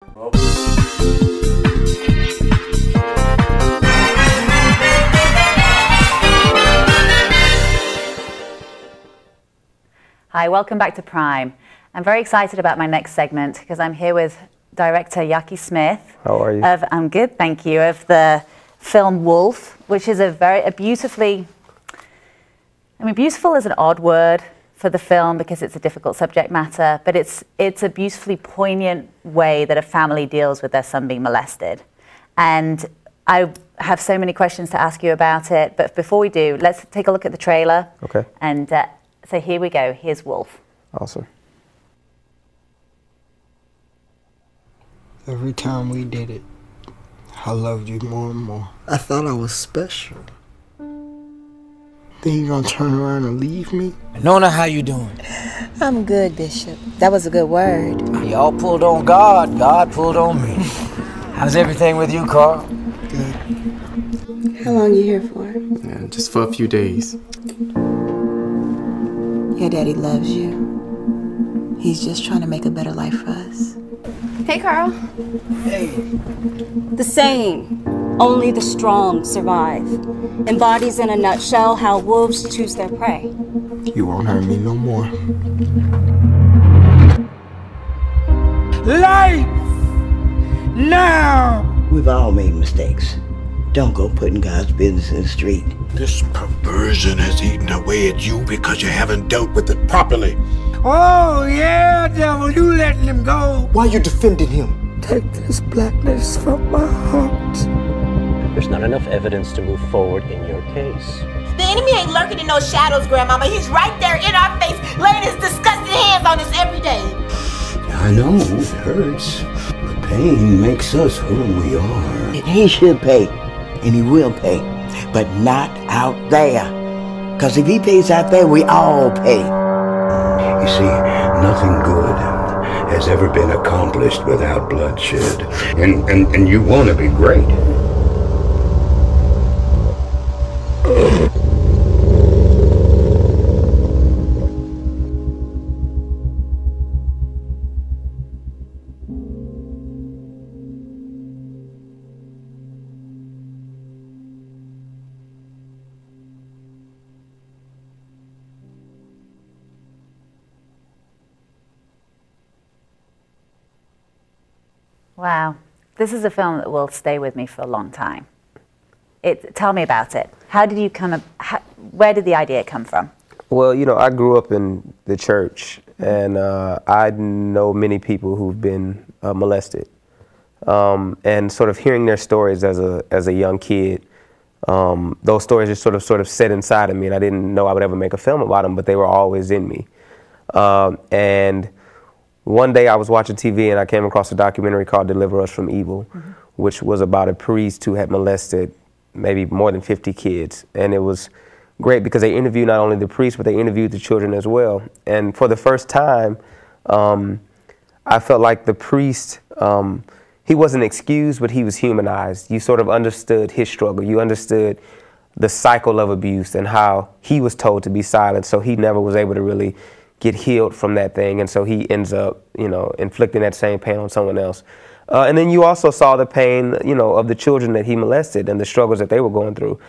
Hi, welcome back to Prime. I'm very excited about my next segment because I'm here with director Yaki Smith. How are you? I'm good, thank you. Of the film Wolf, which is a beautifully, I mean, beautiful is an odd word for the film because it's a difficult subject matter, but it's a beautifully poignant way that a family deals with their son being molested. And I have so many questions to ask you about it, but before we do, let's take a look at the trailer. Okay. And so here we go. Here's Wolf. Awesome. Every time we did it, I loved you more and more. I thought I was special. Then you gonna turn around and leave me? Nona, how you doing? I'm good, Bishop. That was a good word. Y'all pulled on God, God pulled on me. How's everything with you, Carl? Good. How long you here for? Yeah, just for a few days. Your daddy loves you. He's just trying to make a better life for us. Hey, Carl. Hey. The saying, only the strong survive, embodies in a nutshell how wolves choose their prey. You won't hurt me no more. Life! Now! We've all made mistakes. Don't go putting God's business in the street. This perversion has eaten away at you because you haven't dealt with it properly. Oh, yeah, devil, you letting him go. Why are you defending him? Take this blackness from my heart. There's not enough evidence to move forward in your case. The enemy ain't lurking in those shadows, Grandmama. He's right there in our face, laying his disgusting hands on us every day. I know, it hurts. The pain makes us who we are. And he should pay, and he will pay, but not out there. Because if he pays out there, we all pay. You see, nothing good has ever been accomplished without bloodshed. And you want to be great. Wow. This is a film that will stay with me for a long time. Tell me about it. How did you where did the idea come from? Well, you know, I grew up in the church, and I know many people who've been molested. And sort of hearing their stories as a young kid, those stories just sort of set inside of me, and I didn't know I would ever make a film about them, but they were always in me. And one day I was watching TV and I came across a documentary called Deliver Us from Evil, which was about a priest who had molested maybe more than 50 kids. And it was great because they interviewed not only the priest, but they interviewed the children as well. And for the first time, I felt like the priest, he wasn't excused, but he was humanized. You sort of understood his struggle. You understood the cycle of abuse and how he was told to be silent, so he never was able to really get healed from that thing, and so he ends up, you know, inflicting that same pain on someone else. And then you also saw the pain, you know, of the children that he molested and the struggles that they were going through,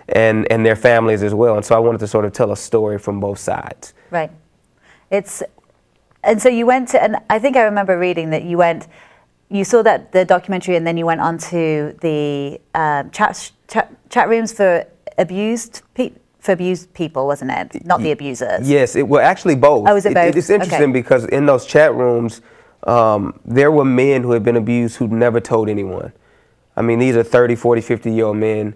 and their families as well. And so I wanted to sort of tell a story from both sides. Right. And so you went to, and I think I remember reading that you saw the documentary, and then you went on to the chat rooms for abused people, wasn't it? Not the abusers. Yes, it well actually both. Oh, was it both? It's interesting because in those chat rooms, there were men who had been abused who never told anyone. I mean, these are 30, 40, 50-year-old men,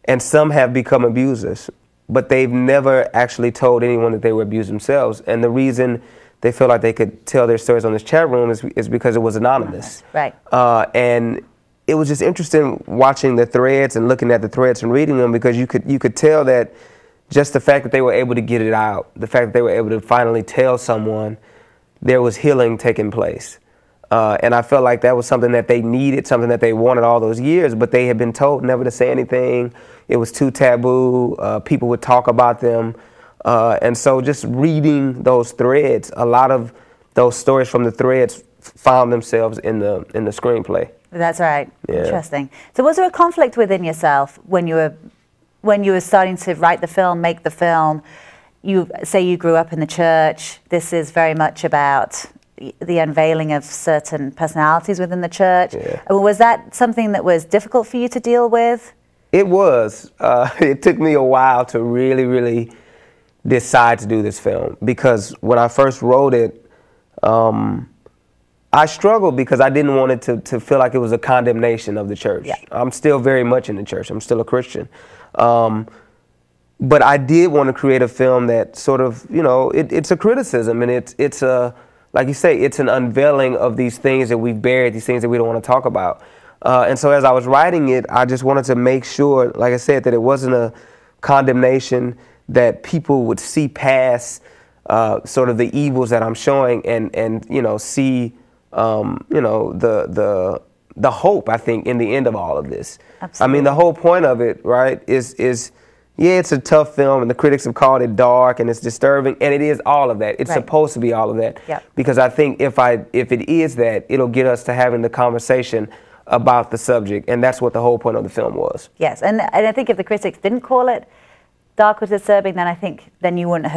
and some have become abusers, but they've never actually told anyone that they were abused themselves. And the reason they feel like they could tell their stories on this chat room is because it was anonymous. Right. And it was just interesting watching the threads and looking at the threads and reading them, because you could tell that just the fact that they were able to get it out, the fact that they were able to finally tell someone, there was healing taking place. And I felt like that was something that they needed, something that they wanted all those years, but they had been told never to say anything. It was too taboo. People would talk about them. And so just reading those threads, a lot of those stories from the threads found themselves in the screenplay. That's right. Yeah. Interesting. So was there a conflict within yourself when you were starting to write the film, make the film? You say you grew up in the church. This is very much about the unveiling of certain personalities within the church. Yeah. Was that something that was difficult for you to deal with? It was. It took me a while to really decide to do this film, because when I first wrote it, I struggled because I didn't want it to feel like it was a condemnation of the church. Yeah. I'm still very much in the church. I'm still a Christian. But I did want to create a film that sort of, you know, it's a criticism, and it's a, like you say, it's an unveiling of these things that we've buried, these things that we don't want to talk about. And so as I was writing it, I just wanted to make sure, like I said, that it wasn't a condemnation, that people would see past sort of the evils that I'm showing, and you know, see you know, the hope, I think, in the end of all of this. Absolutely. I mean, the whole point of it, right, is yeah, it's a tough film, and the critics have called it dark, and it's disturbing, and it is all of that. It's supposed to be all of that. Yep. Because I think if it is that, it'll get us to having the conversation about the subject, and that's what the whole point of the film was. Yes, and I think if the critics didn't call it dark or disturbing, then I think you wouldn't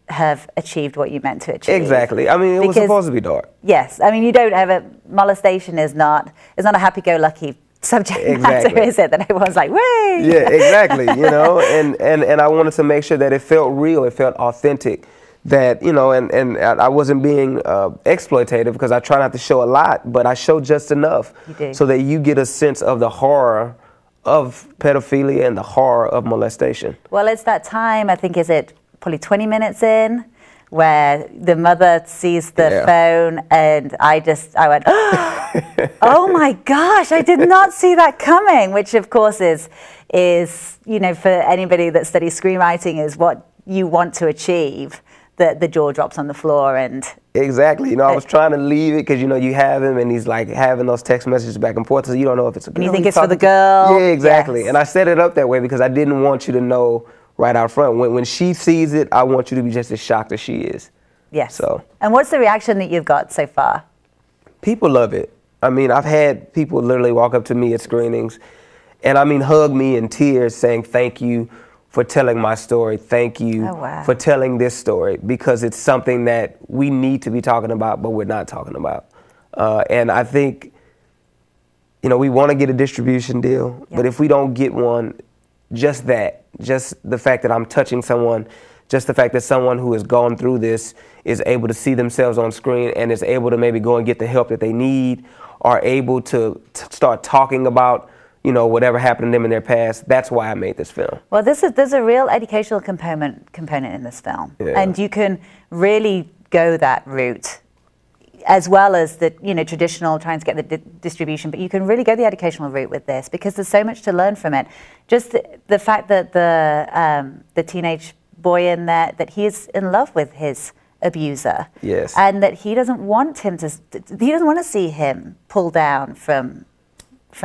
have achieved what you meant to achieve. Exactly. I mean, it was supposed to be dark. Yes, I mean, you don't ever, molestation is not a happy-go-lucky subject matter, is it? That everyone's like, "Way!" Yeah, exactly. You know, and I wanted to make sure that it felt real, it felt authentic, that, you know, and I wasn't being exploitative, because I try not to show a lot, but I show just enough so that you get a sense of the horror of pedophilia and the horror of molestation. Well, it's that time, I think, is it probably 20 minutes in, where the mother sees the phone, and I went, oh my gosh, I did not see that coming, which of course is, you know, for anybody that studies screenwriting, is what you want to achieve, that the jaw drops on the floor. And exactly, you know, I was trying to leave it, because, you know, you have him and he's like having those text messages back and forth, so you don't know if it's a girl. And you think it's for the girl. Yeah, exactly. Yes. And I set it up that way because I didn't want you to know right out front. When she sees it, I want you to be just as shocked as she is. Yes. So. And what's the reaction that you've got so far? People love it. I mean, I've had people literally walk up to me at screenings and, I mean, hug me in tears saying, "Thank you for telling my story. Thank you for telling this story," because it's something that we need to be talking about, but we're not talking about. And I think, you know, we want to get a distribution deal, but if we don't get one, just the fact that I'm touching someone, just the fact that someone who has gone through this is able to see themselves on screen and is able to maybe go and get the help that they need, are able to start talking about, you know, whatever happened to them in their past. That's why I made this film. Well, there's a real educational component in this film, and you can really go that route, as well as the, you know, traditional trying to get the distribution, but you can really go the educational route with this, because there's so much to learn from it. Just the fact that the teenage boy in there, that he is in love with his abuser, and that he doesn't want to see him pull down from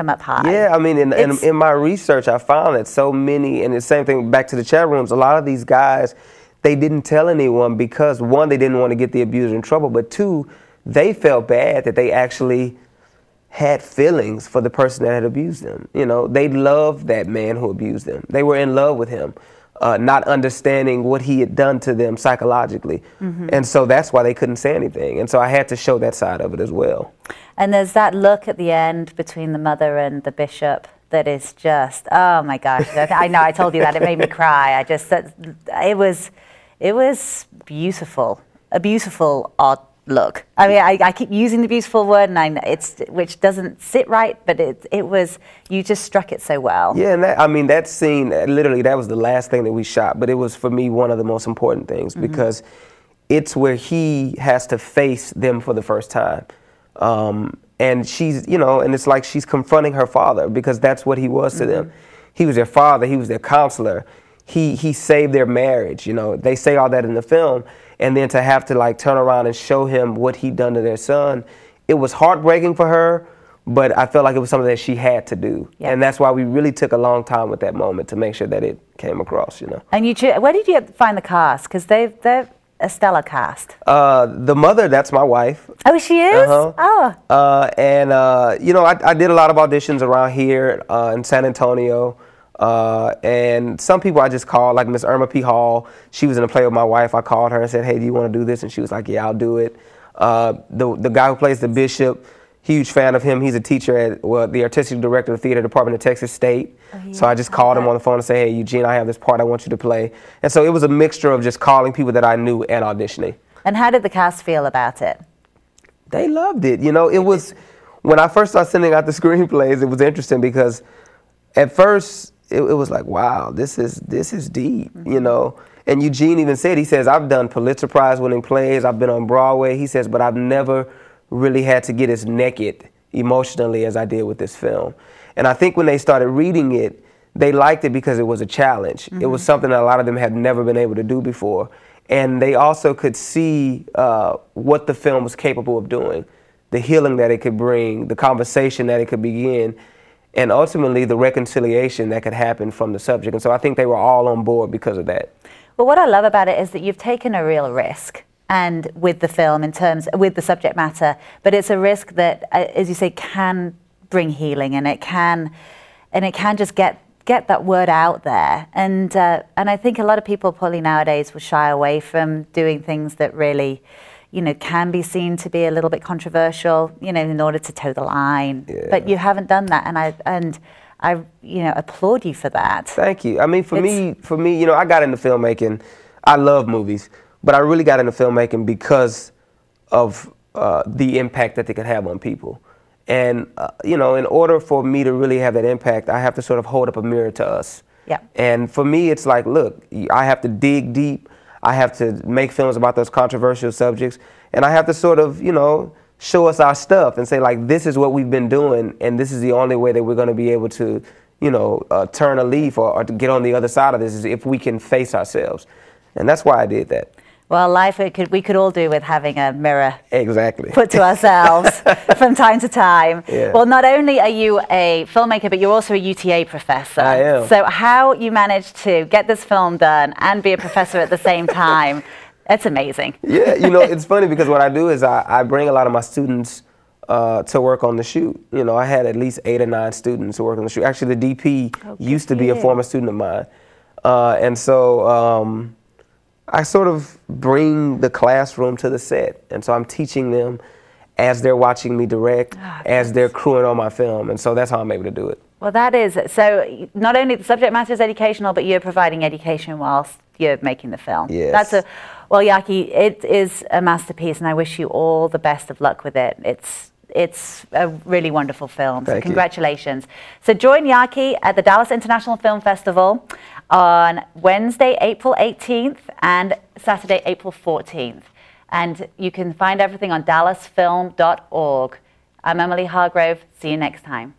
up high. Yeah, I mean, in my research, I found that so many, and the same thing back to the chat rooms, a lot of these guys, they didn't tell anyone because, one, they didn't want to get the abuser in trouble, but two, they felt bad that they actually had feelings for the person that had abused them. You know, they loved that man who abused them. They were in love with him, not understanding what he had done to them psychologically. And so that's why they couldn't say anything. And so I had to show that side of it as well. And there's that look at the end between the mother and the bishop that is just, oh my gosh. I know, I told you that, it made me cry. It was beautiful, a beautiful, odd look. I mean, I keep using the beautiful word, and which doesn't sit right, but it was, you just struck it so well. Yeah, and I mean, that scene, literally, that was the last thing that we shot, but it was, for me, one of the most important things, because it's where he has to face them for the first time. And she's, you know, and it's like she's confronting her father, because that's what he was to them. He was their father, he was their counselor, he saved their marriage, you know. They say all that in the film, and then to have to like turn around and show him what he'd done to their son, it was heartbreaking for her, but I felt like it was something that she had to do. And that's why we really took a long time with that moment to make sure that it came across, you know. And where did you find the cast? Because they're a stellar cast. The mother, that's my wife. Oh, she is? Oh. You know, I did a lot of auditions around here in San Antonio. And some people I just called, like Miss Irma P. Hall. She was in a play with my wife. I called her and said, hey, do you want to do this? And she was like, yeah, I'll do it. The guy who plays the bishop, huge fan of him. He's a teacher at, well, the artistic director of the theater department at Texas State. So I just called him on the phone and said, hey, Eugene, I have this part I want you to play. And so it was a mixture of just calling people that I knew and auditioning. And how did the cast feel about it? They loved it. You know, it was, when I first started sending out the screenplays, it was interesting because at first it was like, wow, this is deep, you know. And Eugene even said, he says, I've done Pulitzer Prize winning plays, I've been on Broadway, he says, but I've never really had to get as naked emotionally as I did with this film. And I think when they started reading it, they liked it because it was a challenge. It was something that a lot of them had never been able to do before. And they also could see what the film was capable of doing, the healing that it could bring, the conversation that it could begin, and ultimately the reconciliation that could happen from the subject. And so I think they were all on board because of that. Well, what I love about it is that you've taken a real risk and with the film with the subject matter, but it's a risk that, as you say, can bring healing, and it can just get that word out there. And I think a lot of people probably nowadays will shy away from doing things that really, you know, can be seen to be a little bit controversial, you know, in order to toe the line. Yeah. But you haven't done that, and I you know, applaud you for that. Thank you. I mean, for me, you know, I got into filmmaking. I love movies, but I really got into filmmaking because of the impact that they could have on people. And, you know, in order for me to really have that impact, I have to sort of hold up a mirror to us. Yeah. And for me, it's like, look, I have to dig deep. I have to make films about those controversial subjects. And I have to sort of, you know, show us our stuff and say, like, this is what we've been doing, and this is the only way that we're going to be able to, you know, turn a leaf or to get on the other side of this, is if we can face ourselves. And that's why I did that. Well, life we could all do with having a mirror put to ourselves from time to time. Yeah. Well, not only are you a filmmaker, but you're also a UTA professor. I am. So how you managed to get this film done and be a professor at the same time, that's amazing. Yeah, you know, it's funny because what I do is I bring a lot of my students to work on the shoot. You know, I had at least 8 or 9 students who work on the shoot. Actually, the DP used to be a former student of mine. And so I sort of bring the classroom to the set. And so I'm teaching them as they're watching me direct, as they're crewing on my film. And so that's how I'm able to do it. Well, that is, so not only the subject matter is educational, but you're providing education whilst you're making the film. Yes. Well, Yaki, it is a masterpiece, and I wish you all the best of luck with it. It's a really wonderful film. So congratulations. So join Yaki at the Dallas International Film Festival on Wednesday, April 18th and Saturday, April 14th. And you can find everything on dallasfilm.org. I'm Emily Hargrove. See you next time.